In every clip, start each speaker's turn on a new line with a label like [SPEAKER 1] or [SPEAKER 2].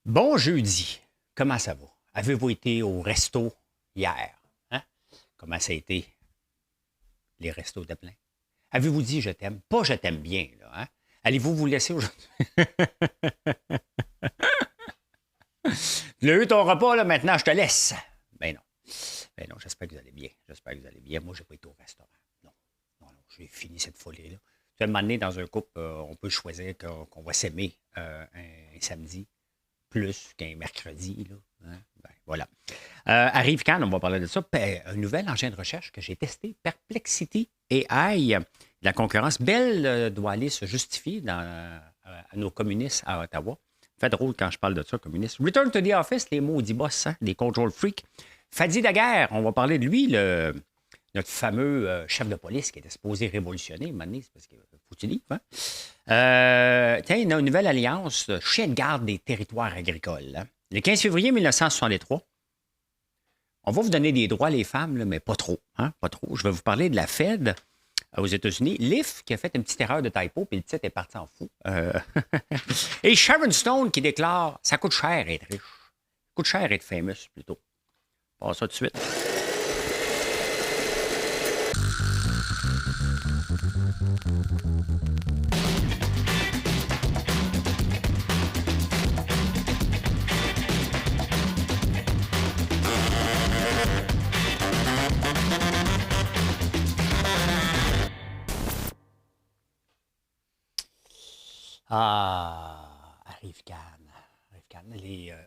[SPEAKER 1] Bon jeudi, comment ça va? Avez-vous été au resto hier? Hein? Comment ça a été, les restos de plein? Avez-vous dit je t'aime? Pas je t'aime bien, là, hein? Allez-vous vous laisser aujourd'hui? Tu as eu ton repas, là, maintenant je te laisse. Ben non. Ben non, j'espère que vous allez bien. J'espère que vous allez bien. Moi, je n'ai pas été au restaurant. Non. Non, non, j'ai fini cette folie-là. Tu sais, un moment donné, dans un couple, on peut choisir qu'on va s'aimer un samedi plus qu'un mercredi. Là, hein? Ben, voilà. Arrive quand, on va parler de ça. Un nouvel engin de recherche que j'ai testé, Perplexity AI. La concurrence belle doit aller se justifier à nos communistes à Ottawa. Fait drôle quand je parle de ça, communistes. Return to the office, les maudits boss, hein, les control freaks. Fadi Daguerre, on va parler de lui, notre fameux chef de police qui était supposé révolutionner, maintenant, c'est parce qu'il faut que tu livres, hein? Tiens, il y a une nouvelle alliance, chien de garde des territoires agricoles. Hein? Le 15 février 1963, on va vous donner des droits, les femmes, là, mais pas trop. Hein? Pas trop. Je vais vous parler de la Fed aux États-Unis. L'IF qui a fait une petite erreur de typo, puis le titre est parti en fou. Et Sharon Stone qui déclare ça coûte cher être riche. Ça coûte cher être famous, plutôt. On passe ça tout de suite. Ah, arrive Cannes. Arrive Cannes.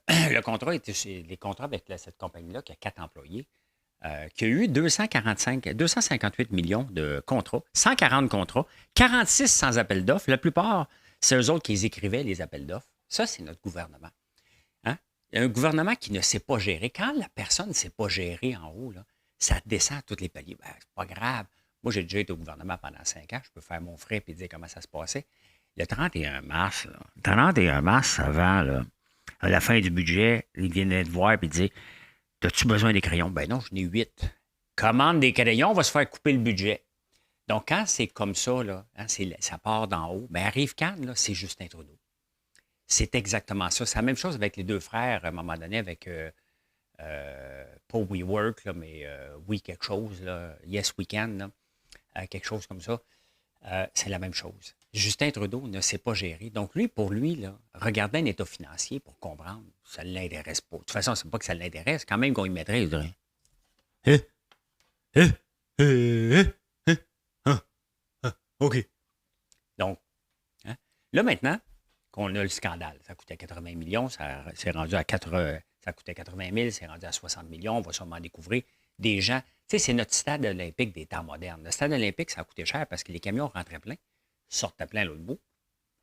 [SPEAKER 1] Le contrat était les contrats avec cette compagnie-là qui a 4 employés, qui a eu 258 millions de contrats, 140 contrats, 46 sans appel d'offres. La plupart, c'est eux autres qui les écrivaient, les appels d'offres. Ça, c'est notre gouvernement. Hein? Il y a un gouvernement qui ne sait pas gérer. Quand la personne ne sait pas gérer en haut, là, ça descend à tous les paliers. Ben, c'est pas grave. Moi, j'ai déjà été au gouvernement pendant 5 ans. Je peux faire mon frais et dire comment ça se passait. Le 31 mars, là, 31 mars avant, là, à la fin du budget, ils viennent te voir et dire as-tu besoin des crayons? Ben non, j'en ai 8. Commande des crayons, on va se faire couper le budget. Donc, quand c'est comme ça, là, hein, ça part d'en haut, ben arrive quand, là, c'est Justin Trudeau. C'est exactement ça. C'est la même chose avec les deux frères, à un moment donné, avec pas WeWork, là, mais We quelque chose, là, Yes We Can, là, quelque chose comme ça. C'est la même chose. Justin Trudeau ne sait pas gérer. Donc, pour lui, là, regarder un état financier pour comprendre, ça ne l'intéresse pas. De toute façon, c'est pas que ça l'intéresse. Quand même qu'on y mettrait, il dirait Hein? Hein? Hein? Hein? Hein? Hein? OK. Donc, hein? Là, maintenant qu'on a le scandale, ça coûtait 80 millions, ça s'est rendu à 80, ça coûtait 80 000, c'est rendu à 60 millions, on va sûrement découvrir des gens. Tu sais, c'est notre stade olympique des temps modernes. Le stade olympique, ça a coûté cher parce que les camions rentraient pleins, sortaient plein à l'autre bout,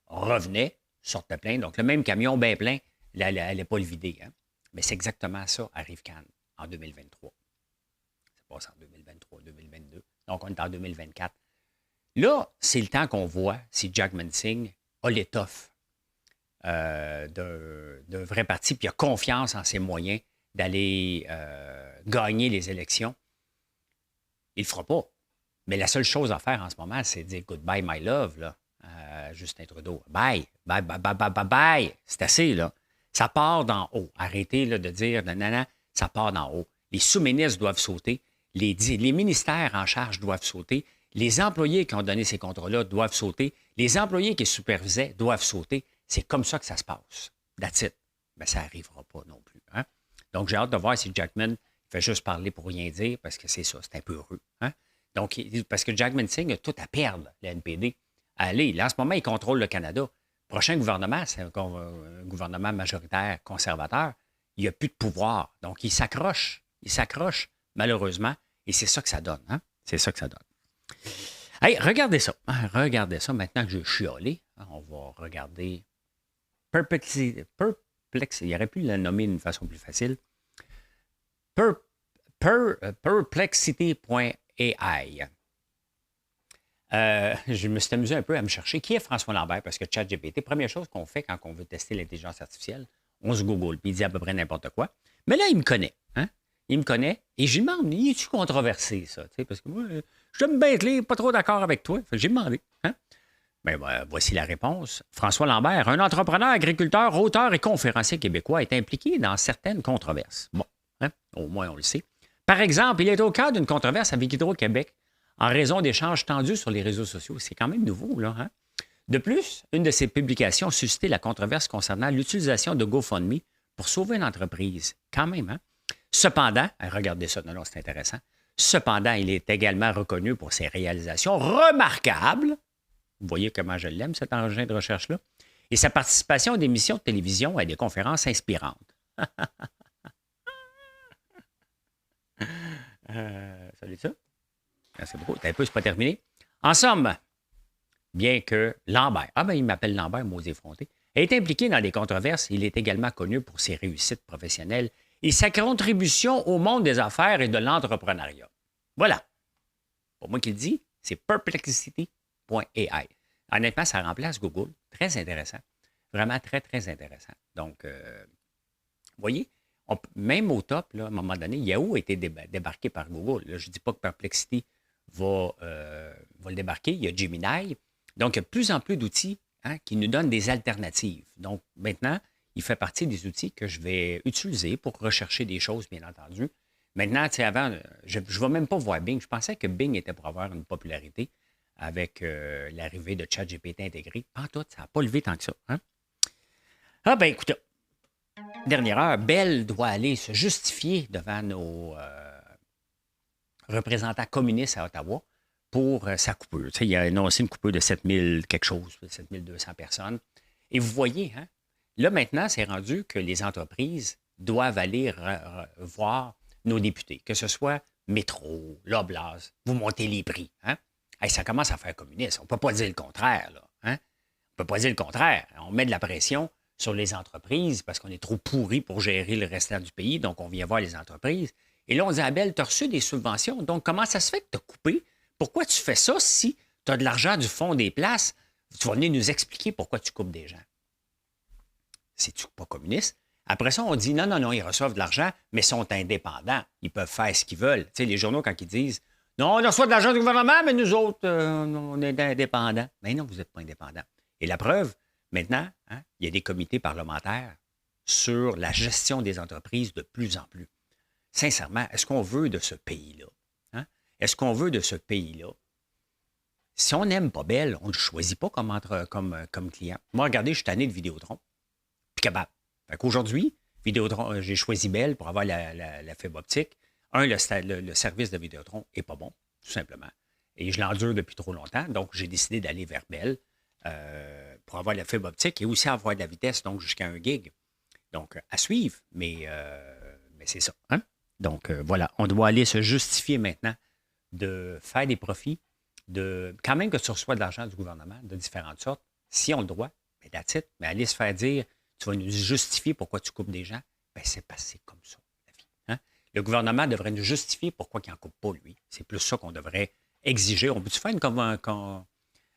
[SPEAKER 1] revenaient, sortaient plein. Donc, le même camion bien plein, il n'allait pas le vider. Hein? Mais c'est exactement ça à Rive-Cannes en 2023. Ça passe en 2023, 2022. Donc, on est en 2024. Là, c'est le temps qu'on voit si Jackman Singh a l'étoffe d'un vrai parti, puis il a confiance en ses moyens d'aller gagner les élections. Il ne le fera pas. Mais la seule chose à faire en ce moment, c'est de dire goodbye, my love, là, Justin Trudeau. Bye, bye, bye, bye, bye, bye, bye. C'est assez, là. Ça part d'en haut. Arrêtez là, de dire non, ça part d'en haut. Les sous-ministres doivent sauter. Les ministères en charge doivent sauter. Les employés qui ont donné ces contrats-là doivent sauter. Les employés qui supervisaient doivent sauter. C'est comme ça que ça se passe. That's it. Mais ça n'arrivera pas non plus. Hein? Donc, j'ai hâte de voir si Jackman fait juste parler pour rien dire, parce que c'est ça, c'est un peu heureux. Hein? Donc, parce que Jackman Singh a tout à perdre, le NPD. Allez, là, en ce moment, il contrôle le Canada. Prochain gouvernement, c'est un gouvernement majoritaire conservateur. Il n'y a plus de pouvoir. Donc, il s'accroche, malheureusement, et c'est ça que ça donne. Hein? C'est ça que ça donne. Hey, regardez ça. Regardez ça. Maintenant que je suis chialé, on va regarder Perplexity. Il aurait pu le nommer d'une façon plus facile. Perplexity.ai. Je me suis amusé un peu à me chercher qui est François Lambert, parce que ChatGPT, première chose qu'on fait quand on veut tester l'intelligence artificielle, on se Google, puis il dit à peu près n'importe quoi. Mais là, il me connaît. Hein? Il me connaît, et je lui demande, es-tu controversé, ça? T'sais, parce que moi, j'aime bien être pas trop d'accord avec toi. Fait que j'ai demandé. Hein? Voici la réponse. François Lambert, un entrepreneur, agriculteur, auteur et conférencier québécois, est impliqué dans certaines controverses. Bon, hein, au moins on le sait. Par exemple, il est au cœur d'une controverse avec Hydro-Québec en raison d'échanges tendus sur les réseaux sociaux. C'est quand même nouveau, là. Hein? De plus, une de ses publications a suscité la controverse concernant l'utilisation de GoFundMe pour sauver une entreprise. Quand même, hein? Cependant, regardez ça, non, c'est intéressant. Cependant, il est également reconnu pour ses réalisations remarquables. Vous voyez comment je l'aime, cet engin de recherche-là. Et sa participation à des émissions de télévision et à des conférences inspirantes. Salut ça. Merci beaucoup. T'as un peu, c'est pas terminé. En somme, bien que Lambert, il m'appelle Lambert, mot effronté, est impliqué dans des controverses, il est également connu pour ses réussites professionnelles et sa contribution au monde des affaires et de l'entrepreneuriat. Voilà. Pour moi qui le dit, c'est perplexity.ai. Honnêtement, ça remplace Google. Très intéressant. Vraiment très, très intéressant. Donc, vous voyez, même au top, là, à un moment donné, Yahoo a été débarqué par Google. Là, je ne dis pas que Perplexity va le débarquer. Il y a Gemini. Donc, il y a de plus en plus d'outils qui nous donnent des alternatives. Donc, maintenant, il fait partie des outils que je vais utiliser pour rechercher des choses, bien entendu. Maintenant, tu sais, avant, je ne vais même pas voir Bing. Je pensais que Bing était pour avoir une popularité avec l'arrivée de ChatGPT intégré. Pas tout, ça n'a pas levé tant que ça. Hein? Ah ben, écoutez, dernière heure, Bell doit aller se justifier devant nos représentants communistes à Ottawa pour sa coupure. Tu sais, il a annoncé une coupure de 7000 quelque chose, 7200 personnes. Et vous voyez, hein, là maintenant, c'est rendu que les entreprises doivent aller voir nos députés, que ce soit Métro, l'Oblast, vous montez les prix. Hein? Hey, ça commence à faire communiste. On ne peut pas dire le contraire. Là, hein? On ne peut pas dire le contraire. On met de la pression sur les entreprises parce qu'on est trop pourri pour gérer le restant du pays, donc on vient voir les entreprises. Et là, on dit, Abel, tu as reçu des subventions, donc comment ça se fait que tu as coupé? Pourquoi tu fais ça si tu as de l'argent du fonds des places? Tu vas venir nous expliquer pourquoi tu coupes des gens. C'est-tu pas communiste? Après ça, on dit, non, ils reçoivent de l'argent, mais sont indépendants. Ils peuvent faire ce qu'ils veulent. Tu sais, les journaux, quand ils disent, non, on reçoit de l'argent du gouvernement, mais nous autres, on est indépendants. Mais non, vous n'êtes pas indépendants. Et la preuve, maintenant, hein, il y a des comités parlementaires sur la gestion des entreprises de plus en plus. Sincèrement, est-ce qu'on veut de ce pays-là? Hein? Est-ce qu'on veut de ce pays-là? Si on n'aime pas Bell, on ne le choisit pas comme client. Moi, regardez, je suis tanné de Vidéotron. Puis capable. Fait qu'aujourd'hui, Vidéotron, j'ai choisi Bell pour avoir la fibre optique. Le service de Vidéotron n'est pas bon, tout simplement. Et je l'endure depuis trop longtemps, donc j'ai décidé d'aller vers Bell pour avoir la fibre optique et aussi avoir de la vitesse, donc jusqu'à 1 gig. Donc, à suivre, mais c'est ça. Hein? Donc, voilà, on doit aller se justifier maintenant de faire des profits, quand même que tu reçois de l'argent du gouvernement de différentes sortes, si on le droit, mais that's it. Mais aller se faire dire, tu vas nous justifier pourquoi tu coupes des gens, bien, c'est passé comme ça, la vie. Hein? Le gouvernement devrait nous justifier pourquoi il n'en coupe pas, lui. C'est plus ça qu'on devrait exiger. On peut-tu faire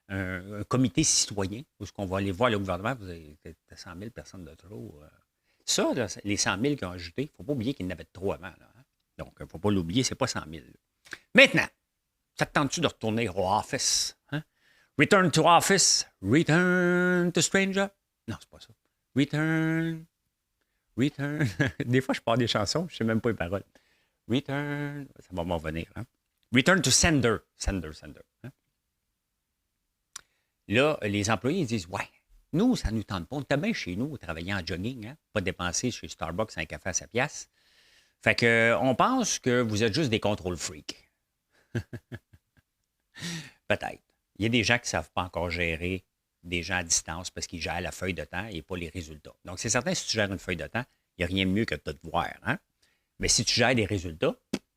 [SPEAKER 1] un comité citoyen où on va aller voir le gouvernement, vous avez 100 000 personnes de trop. Ça, là, les 100 000 qui ont ajouté, il ne faut pas oublier qu'il y en avait trop avant. Là, hein? Donc, il ne faut pas l'oublier, ce n'est pas 100 000. Maintenant, ça te tente-tu de retourner au office? Hein? Return to office. Return to stranger. Non, c'est pas ça. Return. Des fois, je parle des chansons, je ne sais même pas les paroles. Return. Ça va m'en venir. Hein? Return to sender. Sender. Hein? Là, les employés ils disent, ouais, nous, ça ne nous tente pas. On était bien chez nous, travailler en jogging, hein? Pas dépenser chez Starbucks un café à sa pièce. Fait que, on pense que vous êtes juste des contrôle freaks. Peut-être. Il y a des gens qui ne savent pas encore gérer des gens à distance parce qu'ils gèrent la feuille de temps et pas les résultats. Donc, c'est certain, si tu gères une feuille de temps, il n'y a rien de mieux que de te voir. Hein? Mais si tu gères des résultats,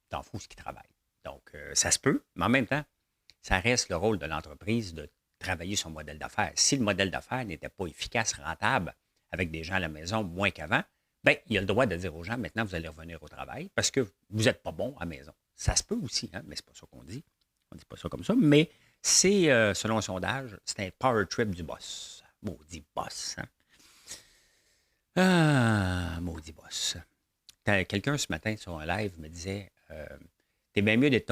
[SPEAKER 1] t'en fous ce qui travaille. Donc, ça se peut, mais en même temps, ça reste le rôle de l'entreprise de travailler son modèle d'affaires. Si le modèle d'affaires n'était pas efficace, rentable, avec des gens à la maison moins qu'avant, bien, il a le droit de dire aux gens, maintenant, vous allez revenir au travail parce que vous n'êtes pas bon à la maison. Ça se peut aussi, hein? Mais c'est pas ça qu'on dit. On ne dit pas ça comme ça, mais c'est, selon un sondage, c'est un power trip du boss. Maudit boss. Hein? Ah, maudit boss. Quelqu'un ce matin sur un live me disait, t'es bien mieux d'être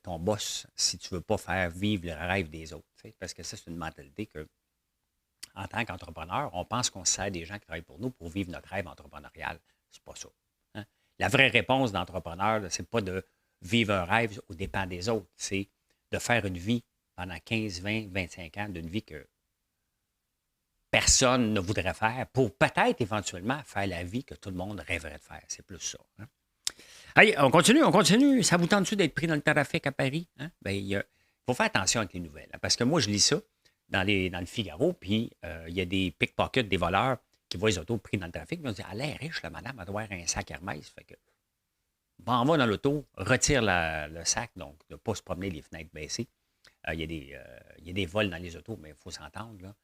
[SPEAKER 1] ton boss si tu ne veux pas faire vivre le rêve des autres. Parce que ça, c'est une mentalité que, en tant qu'entrepreneur, on pense qu'on sert des gens qui travaillent pour nous pour vivre notre rêve entrepreneurial. C'est pas ça. Hein. La vraie réponse d'entrepreneur, c'est pas de vivre un rêve aux dépens des autres. C'est de faire une vie pendant 15, 20, 25 ans, d'une vie que personne ne voudrait faire pour peut-être éventuellement faire la vie que tout le monde rêverait de faire. C'est plus ça. Hein? Allez, on continue, on continue. Ça vous tente-tu d'être pris dans le trafic à Paris? Hein? Bien, il faut faire attention avec les nouvelles. Hein, parce que moi, je lis ça dans le Figaro, puis il y a des pickpockets, des voleurs qui voient les autos pris dans le trafic. Puis on dit, elle est riche, la madame, elle doit avoir un sac Hermès. Fait que, on va dans l'auto, retire le sac, donc de ne pas se promener les fenêtres baissées. Il y a des vols dans les autos, mais il faut s'entendre. Là.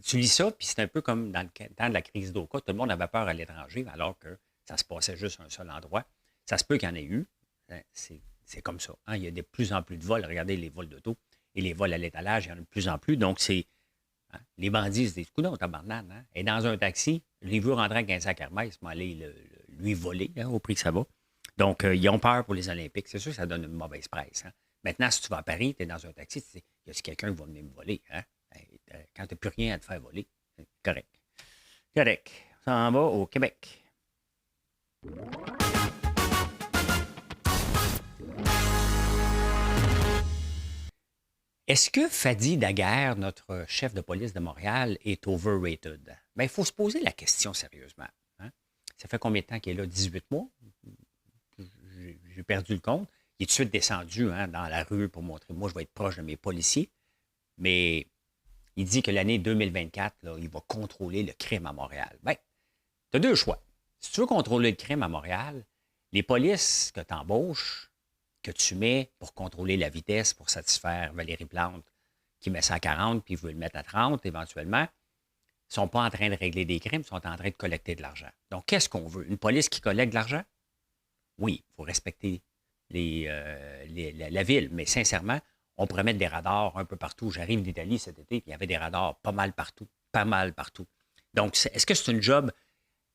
[SPEAKER 1] Tu lis ça, puis c'est un peu comme dans le temps de la crise d'Oka. Tout le monde avait peur à l'étranger, alors que ça se passait juste à un seul endroit. Ça se peut qu'il y en ait eu. C'est comme ça. Hein? Il y a de plus en plus de vols. Regardez les vols d'auto et les vols à l'étalage, il y en a de plus en plus. Donc, hein? Les bandits se disent, coudonc, tabarnane. Hein? Et dans un taxi, je l'ai vu rentrer avec un sac Hermès, mais aller lui voler hein, au prix que ça va. Donc, ils ont peur pour les Olympiques. C'est sûr que ça donne une mauvaise presse. Hein? Maintenant, si tu vas à Paris, tu es dans un taxi, tu dis, y a quelqu'un qui va venir me voler? Hein? Quand tu n'as plus rien à te faire voler, c'est correct. Correct. Ça en va au Québec. Est-ce que Fadi Daguerre, notre chef de police de Montréal, est overrated? Bien, il faut se poser la question sérieusement. Hein? Ça fait combien de temps qu'il est là? 18 mois? J'ai perdu le compte. Il est tout de suite descendu hein, dans la rue pour montrer, moi, je vais être proche de mes policiers. Mais il dit que l'année 2024, là, il va contrôler le crime à Montréal. Bien, tu as deux choix. Si tu veux contrôler le crime à Montréal, les polices que tu embauches, que tu mets pour contrôler la vitesse, pour satisfaire Valérie Plante, qui met ça à 40 puis veut le mettre à 30 éventuellement, ne sont pas en train de régler des crimes, sont en train de collecter de l'argent. Donc, qu'est-ce qu'on veut? Une police qui collecte de l'argent? Oui, il faut respecter la ville, mais sincèrement, on pourrait mettre des radars un peu partout. J'arrive d'Italie cet été, puis il y avait des radars pas mal partout. Pas mal partout. Donc, est-ce que c'est une job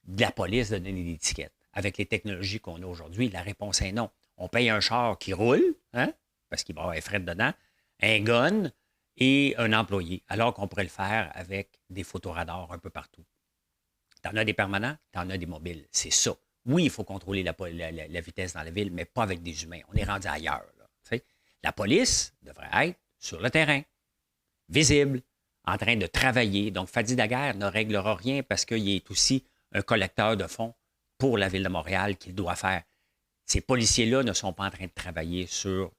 [SPEAKER 1] de la police de donner des étiquettes? Avec les technologies qu'on a aujourd'hui, la réponse est non. On paye un char qui roule, hein, parce qu'il va y avoir un fret dedans, un gun et un employé, alors qu'on pourrait le faire avec des photoradars un peu partout. Tu en as des permanents, tu en as des mobiles. C'est ça. Oui, il faut contrôler la vitesse dans la ville, mais pas avec des humains. On est rendu ailleurs. Là, la police devrait être sur le terrain, visible, en train de travailler. Donc, Fadi Daguerre ne réglera rien parce qu'il est aussi un collecteur de fonds pour la Ville de Montréal qu'il doit faire. Ces policiers-là ne sont pas en train de travailler sur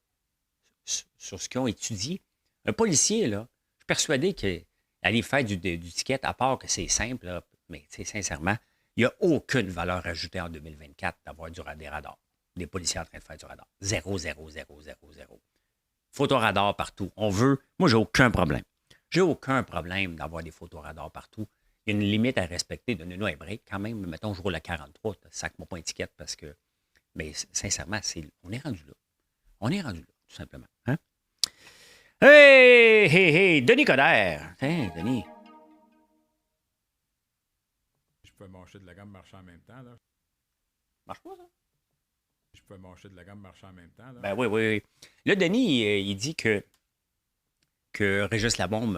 [SPEAKER 1] ce qu'ils ont étudié. Un policier, là, je suis persuadé qu'aller faire du ticket, à part que c'est simple, là, mais sincèrement, il n'y a aucune valeur ajoutée en 2024 d'avoir des radars. Des policiers en train de faire du radar. 0, 0, 0, 0, 0. Photoradar partout. On veut. Moi, j'ai aucun problème. J'ai aucun problème d'avoir des photoradars partout. Il y a une limite à respecter. Donnez-nous un break quand même. Mettons, je roule à 43. Sac-moi pas une étiquette parce que. Mais sincèrement, on est rendu là. On est rendu là, tout simplement. Hein? Hey, hey, hey, Denis Coderre. Tiens, Denis.
[SPEAKER 2] Je pouvais marcher de la gamme marcher en même temps. Là.
[SPEAKER 1] Marche pas, ça?
[SPEAKER 2] Je pouvais marcher de la gamme marcher en même temps. Là.
[SPEAKER 1] Ben oui, oui, oui. Là, Denis, il dit que Régis Labombe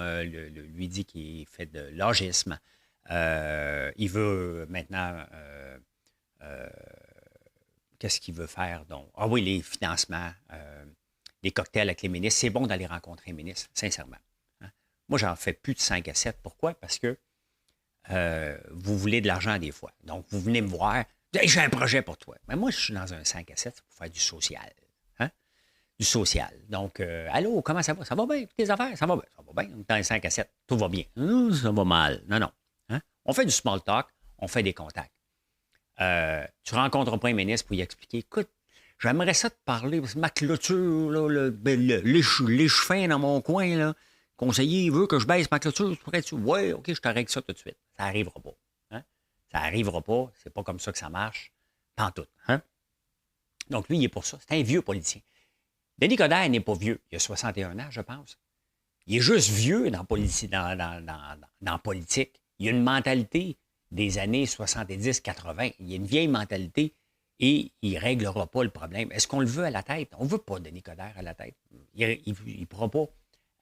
[SPEAKER 1] lui dit qu'il fait de l'agisme. Il veut maintenant... qu'est-ce qu'il veut faire? Donc? Ah oui, les financements, les cocktails avec les ministres. C'est bon d'aller rencontrer un ministre, sincèrement. Hein? Moi, j'en fais plus de 5 à 7. Pourquoi? Parce que vous voulez de l'argent des fois. Donc, vous venez me voir. Hey, j'ai un projet pour toi. Mais moi, je suis dans un 5 à 7 pour faire du social. Hein? Du social. Donc, allô, comment ça va? Ça va bien? Tes affaires? Ça va bien. Ça va bien. Dans un 5 à 7, tout va bien. Ça va mal. Non, non. Hein? On fait du small talk, on fait des contacts. Tu rencontres un premier ministre pour lui expliquer, écoute, j'aimerais ça te parler, parce que ma clôture, là, les chevins dans mon coin, là, le conseiller veut que je baisse ma clôture, tu pourrais-tu? Oui, OK, je te règle ça tout de suite. Ça n'arrivera pas. Hein? Ça n'arrivera pas, c'est pas comme ça que ça marche, pas en tout. Hein? Donc, lui, il est pour ça. C'est un vieux politicien. Denis Coderre n'est pas vieux. Il a 61 ans, je pense. Il est juste vieux dans politique. Il a une mentalité des années 70-80. Il a une vieille mentalité. et il ne réglera pas le problème. Est-ce qu'on le veut à la tête? On ne veut pas Denis Coderre à la tête. Il ne pourra pas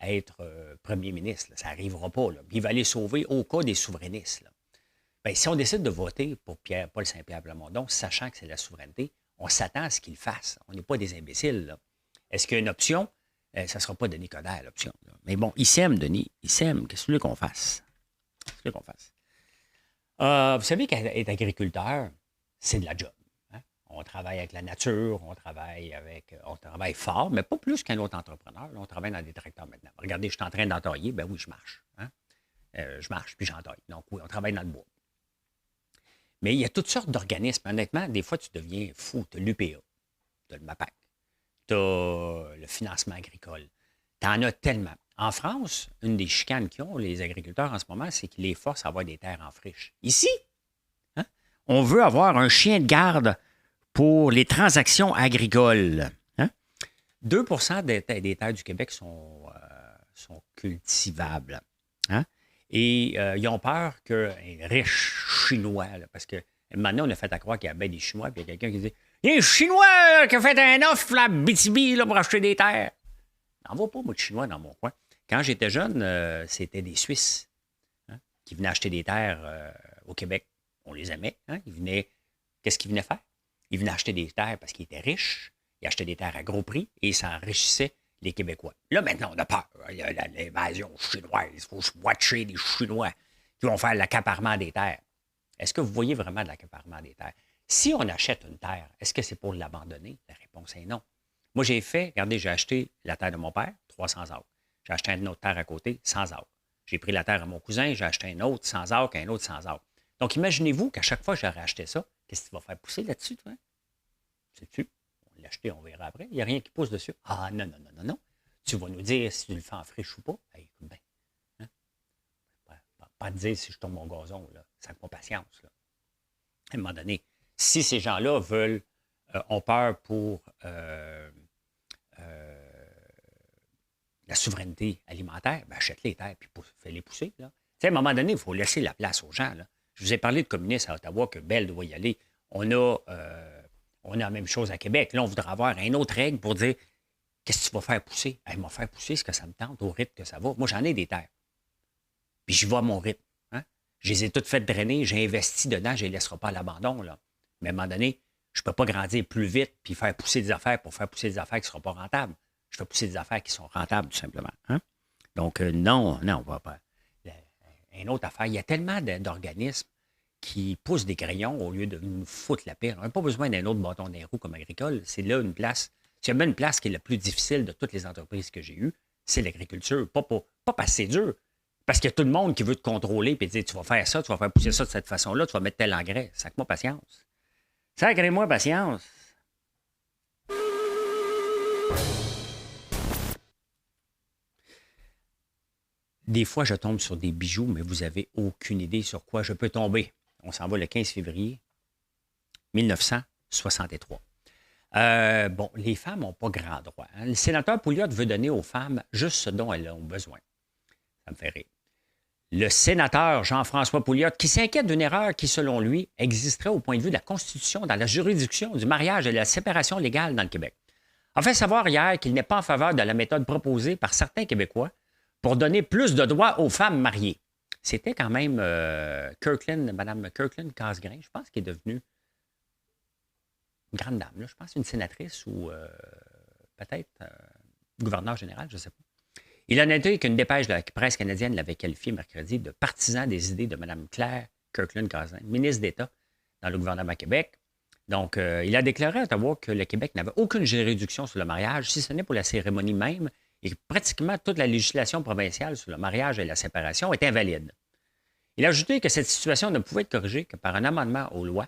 [SPEAKER 1] être premier ministre. Là. Ça n'arrivera pas. Là. Il va aller sauver au cas des souverainistes. Là. Bien, si on décide de voter pour Paul Saint-Pierre Plamondon, sachant que c'est la souveraineté, on s'attend à ce qu'il fasse. On n'est pas des imbéciles. Là. Est-ce qu'il y a une option? Ça ne sera pas Denis Coderre, l'option. Là. Mais bon, il s'aime, Denis. Il s'aime. Qu'est-ce que tu veux qu'on fasse? Qu'est-ce que tu veux qu'on fasse? Vous savez qu'être agriculteur, c'est de la job. Hein? On travaille avec la nature, on travaille fort, mais pas plus qu'un autre entrepreneur. Là, on travaille dans des tracteurs maintenant. Regardez, je suis en train d'entailler. Ben oui, je marche. Hein? Je marche, puis j'entaille. Donc oui, on travaille dans le bois. Mais il y a toutes sortes d'organismes. Honnêtement, des fois, tu deviens fou. Tu as l'UPA, tu as le MAPAC, tu as le financement agricole. Tu en as tellement. En France, une des chicanes qu'ils ont, les agriculteurs en ce moment, c'est qu'ils les forcent à avoir des terres en friche. Ici, hein, on veut avoir un chien de garde pour les transactions agricoles. Hein? 2 des terres du Québec sont cultivables. Hein? Et ils ont peur qu'un riche Chinois, là, parce que maintenant, on a fait à croire qu'il y avait des Chinois, puis il y a quelqu'un qui dit « Il y a un Chinois là, qui a fait un offre là, à BTB là, pour acheter des terres. » N'en vois pas, moi, de Chinois dans mon coin. Quand j'étais jeune, c'était des Suisses hein, qui venaient acheter des terres au Québec. On les aimait. Hein? Qu'est-ce qu'ils venaient faire? Ils venaient acheter des terres parce qu'ils étaient riches. Ils achetaient des terres à gros prix et ils s'enrichissaient les Québécois. Là, maintenant, on a peur. Il y a l'invasion chinoise. Il faut se watcher des Chinois qui vont faire l'accaparement des terres. Est-ce que vous voyez vraiment de l'accaparement des terres? Si on achète une terre, est-ce que c'est pour l'abandonner? La réponse est non. Moi, regardez, j'ai acheté la terre de mon père, 300 acres. J'ai acheté une autre terre à côté, 100 acres. J'ai pris la terre à mon cousin, j'ai acheté un autre 100 acres, un autre 100 acres. Donc, imaginez-vous qu'à chaque fois que j'aurais acheté ça, qu'est-ce que tu vas faire pousser là-dessus, toi? Sais-tu? On l'a acheté, on verra après. Il n'y a rien qui pousse dessus. Ah, non, non, non, non, non. Tu vas nous dire si tu le fais en friche ou pas. Hey, écoute bien. Hein? Pas te dire si je tombe mon gazon, là. Ça n'a pas patience, là. À un moment donné, si ces gens-là ont peur pour la souveraineté alimentaire, ben achète les terres puis fais-les pousser. Là. À un moment donné, il faut laisser la place aux gens. Là. Je vous ai parlé de communistes à Ottawa, que Bell doit y aller. On a la même chose à Québec. Là, on voudrait avoir une autre règle pour dire qu'est-ce que tu vas faire pousser? Il m'a faire pousser ce que ça me tente, au rythme que ça va. Moi, j'en ai des terres. Puis j'y vais à mon rythme. Hein? Je les ai toutes faites drainer, j'ai investi dedans, je ne les laisserai pas à l'abandon. Là. Mais à un moment donné, je ne peux pas grandir plus vite puis faire pousser des affaires pour faire pousser des affaires qui ne seront pas rentables. Je fais pousser des affaires qui sont rentables, tout simplement. Hein? Donc, non, on va pas. Une autre affaire, il y a tellement d'organismes qui poussent des crayons au lieu de nous foutre la paix. On n'a pas besoin d'un autre bâton des roues comme agricole. C'est là une place. S'il y a même une place qui est la plus difficile de toutes les entreprises que j'ai eues, c'est l'agriculture. Pas parce que c'est dur. Parce qu'il y a tout le monde qui veut te contrôler et te dire tu vas faire ça, tu vas faire pousser ça de cette façon-là, tu vas mettre tel engrais. Sacre-moi patience. Sacrez-moi patience. Des fois, je tombe sur des bijoux, mais vous n'avez aucune idée sur quoi je peux tomber. On s'en va le 15 février 1963. Bon, les femmes n'ont pas grand droit. Hein. Le sénateur Pouliot veut donner aux femmes juste ce dont elles ont besoin. Ça me fait rire. Le sénateur Jean-François Pouliot, qui s'inquiète d'une erreur qui, selon lui, existerait au point de vue de la Constitution dans la juridiction du mariage et de la séparation légale dans le Québec, a fait savoir hier qu'il n'est pas en faveur de la méthode proposée par certains Québécois pour donner plus de droits aux femmes mariées. C'était quand même Mme Kirkland Casgrain, je pense, qui est devenue une grande dame. Là. Je pense une sénatrice ou peut-être gouverneur général, je ne sais pas. Il a noté qu'une dépêche de la presse canadienne l'avait qualifié mercredi de partisan des idées de Mme Claire Kirkland Casgrain, ministre d'État dans le gouvernement Québec. Donc, il a déclaré à Ottawa que le Québec n'avait aucune juridiction sur le mariage, si ce n'est pour la cérémonie même, et que pratiquement toute la législation provinciale sur le mariage et la séparation est invalide. Il a ajouté que cette situation ne pouvait être corrigée que par un amendement aux lois,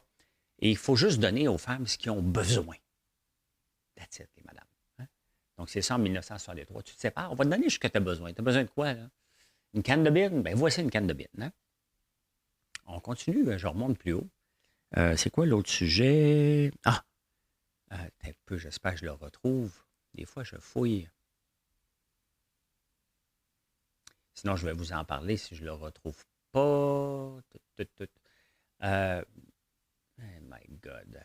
[SPEAKER 1] et il faut juste donner aux femmes ce qu'ils ont besoin. That's it, les madames. Hein? Donc, c'est ça en 1963. Tu te sépares, on va te donner ce que tu as besoin. Tu as besoin de quoi, là? Une canne de bine? Ben voici une canne de bine. Hein? On continue, je remonte plus haut. C'est quoi l'autre sujet? Ah! Un peu, j'espère que je le retrouve. Des fois, je fouille. Sinon, je vais vous en parler si je ne le retrouve pas. Oh my God.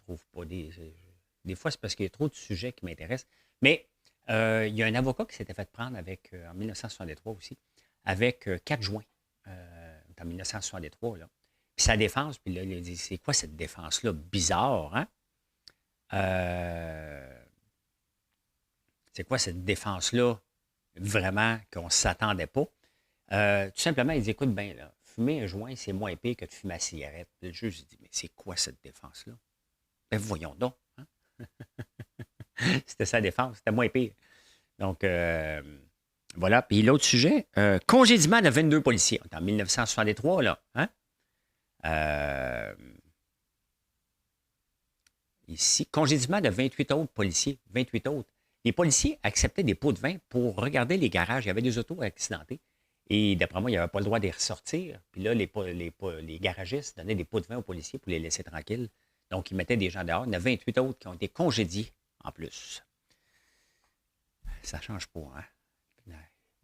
[SPEAKER 1] trouve pas. Des fois, c'est parce qu'il y a trop de sujets qui m'intéressent. Mais il y a un avocat qui s'était fait prendre avec, en 1963 aussi, avec 4 juin, en 1963. Là. Puis sa défense, puis là, il a dit, c'est quoi cette défense-là? Bizarre, hein? Euh, c'est quoi cette défense-là? Vraiment qu'on ne s'attendait pas. Tout simplement, il dit, écoute bien, là, fumer un joint, c'est moins pire que de fumer la cigarette. Le juge dit, mais c'est quoi cette défense-là? Ben voyons donc. Hein? C'était sa défense, c'était moins pire. Donc, voilà. Puis l'autre sujet, congédiement de 22 policiers. On est en 1963, là. Hein? Euh, ici, congédiement de 28 autres policiers. 28 autres. Les policiers acceptaient des pots de vin pour regarder les garages. Il y avait des autos accidentées. Et d'après moi, il n'y avait pas le droit de les ressortir. Puis là, les garagistes donnaient des pots de vin aux policiers pour les laisser tranquilles. Donc, ils mettaient des gens dehors. Il y en a 28 autres qui ont été congédiés en plus. Ça ne change pas, hein?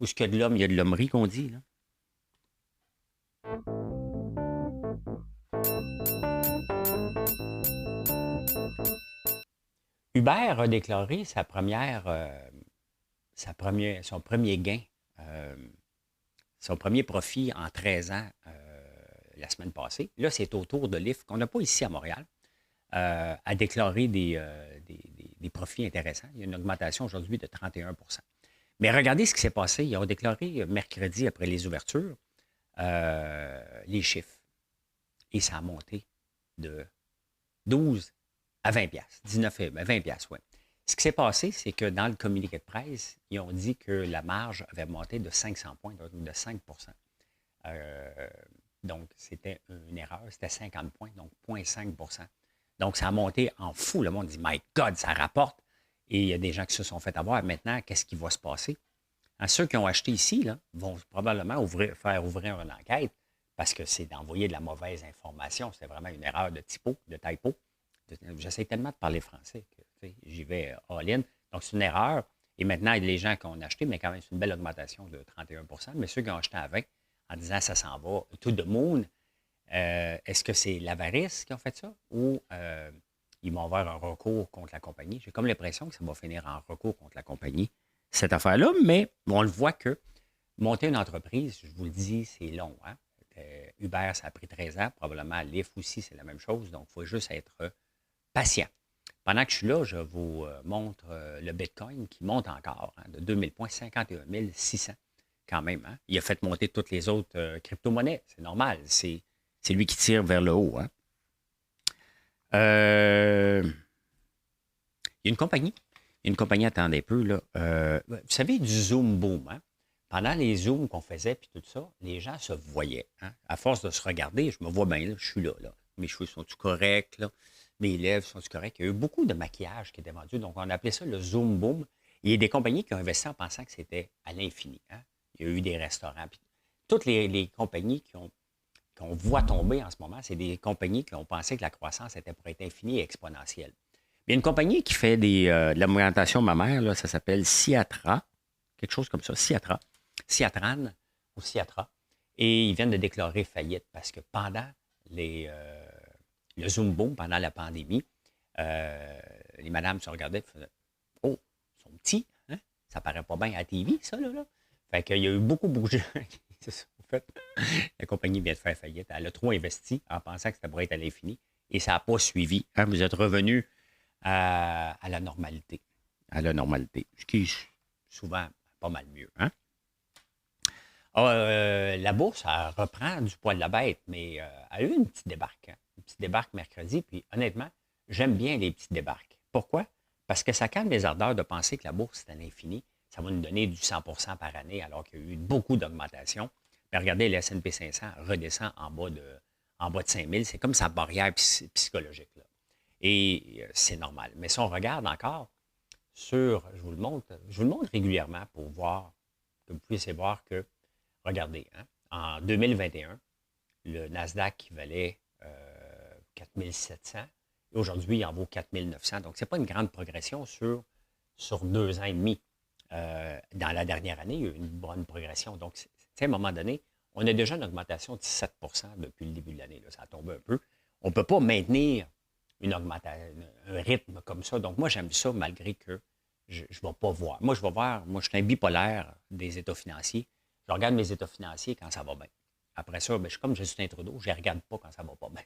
[SPEAKER 1] Où est-ce qu'il y a de l'homme, il y a de l'hommerie qu'on dit, là. Uber a déclaré son premier gain, euh, son premier profit en 13 ans la semaine passée. Là, c'est au tour de Lyft, qu'on n'a pas ici à Montréal, à déclarer des profits intéressants. Il y a une augmentation aujourd'hui de 31 %. Mais regardez ce qui s'est passé. Ils ont déclaré mercredi, après les ouvertures, les chiffres. Et ça a monté de 12 à 20 piastres. 19 et 20 piastres, oui. Ce qui s'est passé, c'est que dans le communiqué de presse, ils ont dit que la marge avait monté de 500 points, donc de 5 donc, c'était une erreur. C'était 50 points, donc 0,5 %. Donc, ça a monté en fou. Le monde dit, My God, ça rapporte. Et il y a des gens qui se sont fait avoir. Maintenant, qu'est-ce qui va se passer? Ceux qui ont acheté ici là, vont probablement faire ouvrir une enquête parce que c'est d'envoyer de la mauvaise information. C'est vraiment une erreur de typo. J'essaie tellement de parler français que j'y vais all-in. Donc, c'est une erreur. Et maintenant, les gens qui ont acheté, mais quand même, c'est une belle augmentation de 31 %. Mais ceux qui ont acheté à 20 en disant ça s'en va, tout de moon, est-ce que c'est l'avarice qui ont fait ça ou ils vont avoir un recours contre la compagnie? J'ai comme l'impression que ça va finir en recours contre la compagnie, cette affaire-là, mais on le voit que monter une entreprise, je vous le dis, c'est long. Hein? Uber, ça a pris 13 ans, probablement Lyft aussi, c'est la même chose, donc il faut juste être patient. Pendant que je suis là, je vous montre le Bitcoin qui monte encore, hein, de 2000 points, 51 600 quand même. Hein? Il a fait monter toutes les autres crypto-monnaies, c'est normal, c'est lui qui tire vers le haut. Hein? Il y a une compagnie, attendez un peu, là. Vous savez, du Zoom Boom, hein? Pendant les Zooms qu'on faisait, puis tout ça, les gens se voyaient. Hein? À force de se regarder, je me vois bien, là, je suis là, là. Mes cheveux sont-ils corrects, là? Mes lèvres sont-ils corrects? Il y a eu beaucoup de maquillage qui était vendu, donc on appelait ça le Zoom Boom. Il y a des compagnies qui ont investi en pensant que c'était à l'infini. Hein? Il y a eu des restaurants. Puis toutes les compagnies qu'on voit tomber en ce moment, c'est des compagnies qui ont pensé que la croissance était pour être infinie et exponentielle. Il y a une compagnie qui fait de l'augmentation mammaire, là, ça s'appelle Ciatra, quelque chose comme ça, Ciatran ou Ciatra. Et ils viennent de déclarer faillite parce que pendant le Zoom Boom, pendant la pandémie, les madames se regardaient et faisaient « Oh, ils sont petits, hein? Ça paraît pas bien à la TV, ça, là. » Fait qu'il y a eu beaucoup de gens qui se sont fait. La compagnie vient de faire faillite. Elle a trop investi en pensant que ça pourrait être à l'infini et ça n'a pas suivi. Hein? Vous êtes revenu à la normalité. À la normalité. Ce qui est souvent pas mal mieux. Hein? La bourse, elle reprend du poil de la bête, mais elle a eu une petite débarque. Hein? Une petite débarque mercredi. Puis honnêtement, j'aime bien les petites débarques. Pourquoi? Parce que ça calme les ardeurs de penser que la bourse est à l'infini. Ça va nous donner du 100 % par année alors qu'il y a eu beaucoup d'augmentation. Mais regardez, le S&P 500 redescend en bas de 5000. C'est comme sa barrière psychologique. Là. Et c'est normal. Mais si on regarde encore je vous le montre régulièrement pour voir, que vous puissiez voir que, regardez, hein, en 2021, le Nasdaq valait 4700 et aujourd'hui, il en vaut 4900. Donc, ce n'est pas une grande progression sur 2 ans et demi. Dans la dernière année, il y a eu une bonne progression. Donc, à un moment donné, on a déjà une augmentation de 7 % depuis le début de l'année. Là, ça a tombé un peu. On ne peut pas maintenir une augmentation, un rythme comme ça. Donc, moi, j'aime ça malgré que je ne vais pas voir. Moi, je vais voir, moi, je suis un bipolaire des états financiers. Je regarde mes états financiers quand ça va bien. Après ça, ben, je suis comme Justin Trudeau, je ne les regarde pas quand ça va pas bien.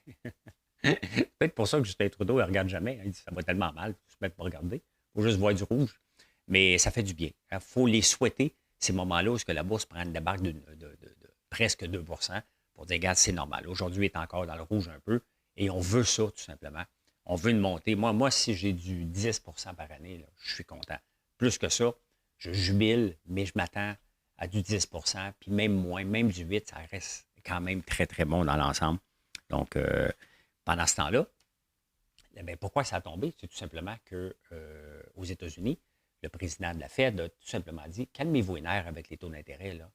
[SPEAKER 1] Peut-être pour ça que Justin Trudeau ne regarde jamais. Il dit ça va tellement mal, il faut se mettre pour regarder. Il faut juste voir du rouge. Mais ça fait du bien. Il faut les souhaiter, ces moments-là où la bourse prend une débarque de presque 2 pour dire, regarde, c'est normal. Aujourd'hui, il est encore dans le rouge un peu. Et on veut ça, tout simplement. On veut une montée. Moi si j'ai du 10 par année, là, je suis content. Plus que ça, je jubile, mais je m'attends à du 10 puis même moins, même du 8 ça reste quand même très, très bon dans l'ensemble. Donc, pendant ce temps-là, eh bien, pourquoi ça a tombé? C'est tout simplement qu'aux États-Unis, le président de la Fed a tout simplement dit, calmez-vous les nerfs avec les taux d'intérêt, là.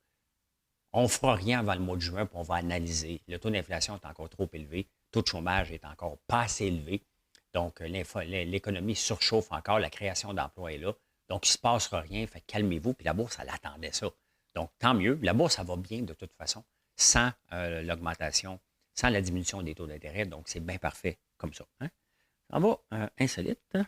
[SPEAKER 1] On ne fera rien avant le mois de juin, puis on va analyser. Le taux d'inflation est encore trop élevé. Le taux de chômage est encore pas assez élevé. Donc, l'économie surchauffe encore. La création d'emplois est là. Donc, il ne se passera rien. Fait calmez-vous. Puis la bourse, elle attendait ça. Donc, tant mieux. La bourse, ça va bien de toute façon, sans l'augmentation, sans la diminution des taux d'intérêt. Donc, c'est bien parfait comme ça. Hein? Ça va insolite. Hein?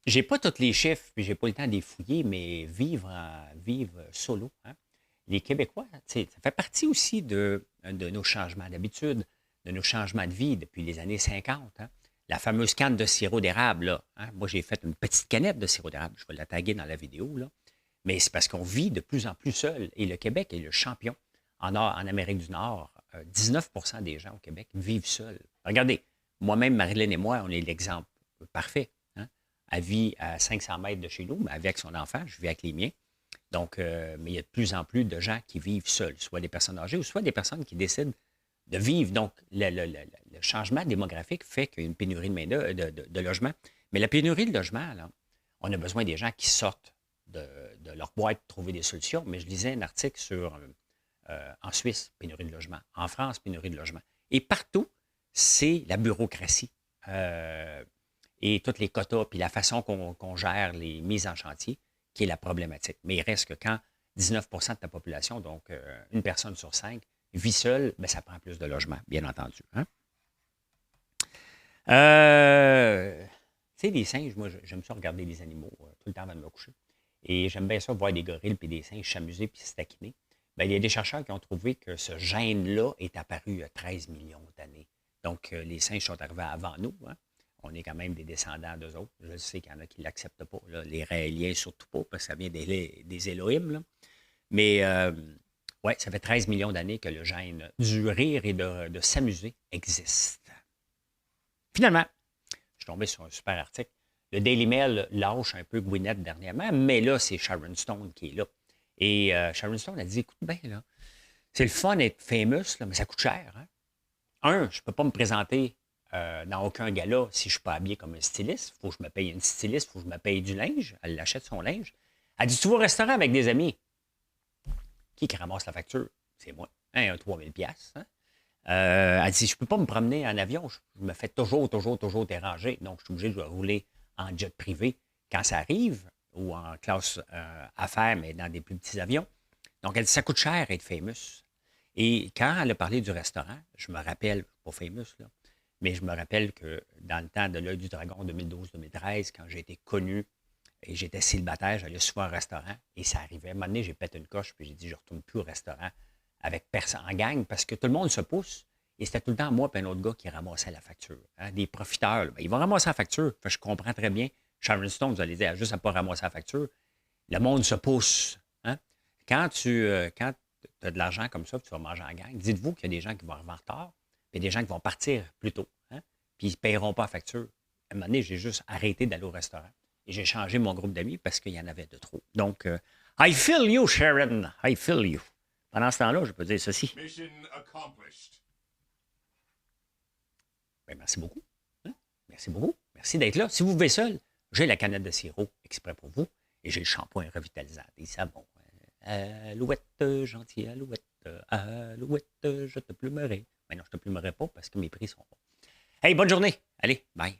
[SPEAKER 1] J'ai pas tous les chiffres, puis j'ai pas le temps de les fouiller, mais vivre solo, hein. Les Québécois, ça fait partie aussi de nos changements d'habitude, de nos changements de vie depuis les années 50. Hein. La fameuse canne de sirop d'érable, là, hein. Moi, j'ai fait une petite canette de sirop d'érable. Je vais la taguer dans la vidéo, là. Mais c'est parce qu'on vit de plus en plus seul. Et le Québec est le champion. En Amérique du Nord, 19 des gens au Québec vivent seuls. Regardez, moi-même, Marilyn et moi, on est l'exemple parfait. Hein. Elle vit à 500 mètres de chez nous, mais avec son enfant, je vis avec les miens. Donc, mais il y a de plus en plus de gens qui vivent seuls, soit des personnes âgées ou soit des personnes qui décident de vivre. Donc, le changement démographique fait qu'il y a une pénurie de logements. Mais la pénurie de logements, là, on a besoin des gens qui sortent de leur boîte, trouver des solutions. Mais je lisais un article sur, en Suisse, pénurie de logements. En France, pénurie de logements. Et partout, c'est la bureaucratie. Et tous les quotas, puis la façon qu'on gère les mises en chantier qui est la problématique. Mais il reste que quand 19 de ta population, donc une personne sur 5, vit seule, bien, ça prend plus de logements, bien entendu. Hein? Tu sais, les singes, moi, j'aime ça regarder les animaux tout le temps avant de me coucher. Et j'aime bien ça voir des gorilles et des singes s'amuser puis se taquiner. Bien, il y a des chercheurs qui ont trouvé que ce gène-là est apparu il y a 13 millions d'années. Donc, les singes sont arrivés avant nous. Hein? On est quand même des descendants d'eux autres. Je sais qu'il y en a qui ne l'acceptent pas. Là. Les Raéliens, surtout pas, parce que ça vient des Élohim. Là. Mais, ouais, ça fait 13 millions d'années que le gène du rire et de s'amuser existe. Finalement, je suis tombé sur un super article. Le Daily Mail lâche un peu Gwyneth dernièrement, mais là, c'est Sharon Stone qui est là. Et Sharon Stone a dit, écoute bien, là, c'est le fun d'être famous, là, mais ça coûte cher. Hein? Je ne peux pas me présenter dans aucun gala si je ne suis pas habillé comme un styliste. Il faut que je me paye une styliste, il faut que je me paye du linge. Elle achète son linge. Elle dit, tu vas au restaurant avec des amis. Qui ramasse la facture? C'est moi. Hein, un 3000 $. Hein? Elle dit, je ne peux pas me promener en avion. Je me fais toujours déranger. Donc, je suis obligé de rouler en jet privé quand ça arrive ou en classe affaires, mais dans des plus petits avions. Donc, elle dit, ça coûte cher être famous. Et quand elle a parlé du restaurant, je me rappelle, pas famous, là, mais je me rappelle que dans le temps de l'œil du dragon 2012-2013, quand j'ai été connu et j'étais célibataire, j'allais souvent au restaurant et ça arrivait. À un moment donné, j'ai pété une coche puis j'ai dit, je ne retourne plus au restaurant avec personne en gang parce que tout le monde se pousse. Et c'était tout le temps moi et un autre gars qui ramassait la facture. Hein, des profiteurs, là, ben, ils vont ramasser la facture. Fait que je comprends très bien. Sharon Stone, vous allez dire, juste à ne pas ramasser la facture. Le monde se pousse. Hein? Quand tu as de l'argent comme ça, tu vas manger en gang, dites-vous qu'il y a des gens qui vont arriver en retard, puis des gens qui vont partir plus tôt. Hein? Puis ils ne paieront pas la facture. À un moment donné, j'ai juste arrêté d'aller au restaurant. Et j'ai changé mon groupe d'amis parce qu'il y en avait de trop. Donc, I feel you, Sharon. I feel you. Pendant ce temps-là, je peux dire ceci.
[SPEAKER 3] Mission accomplished.
[SPEAKER 1] Bien, merci beaucoup. Hein? Merci beaucoup. Merci d'être là. Si vous vivez seul, j'ai la canette de sirop exprès pour vous et j'ai le shampoing revitalisant. Des savons. Alouette, gentille alouette, alouette, je te plumerai. Mais non, je te plumerai pas parce que mes prix sont bons. Hey, bonne journée. Allez, bye.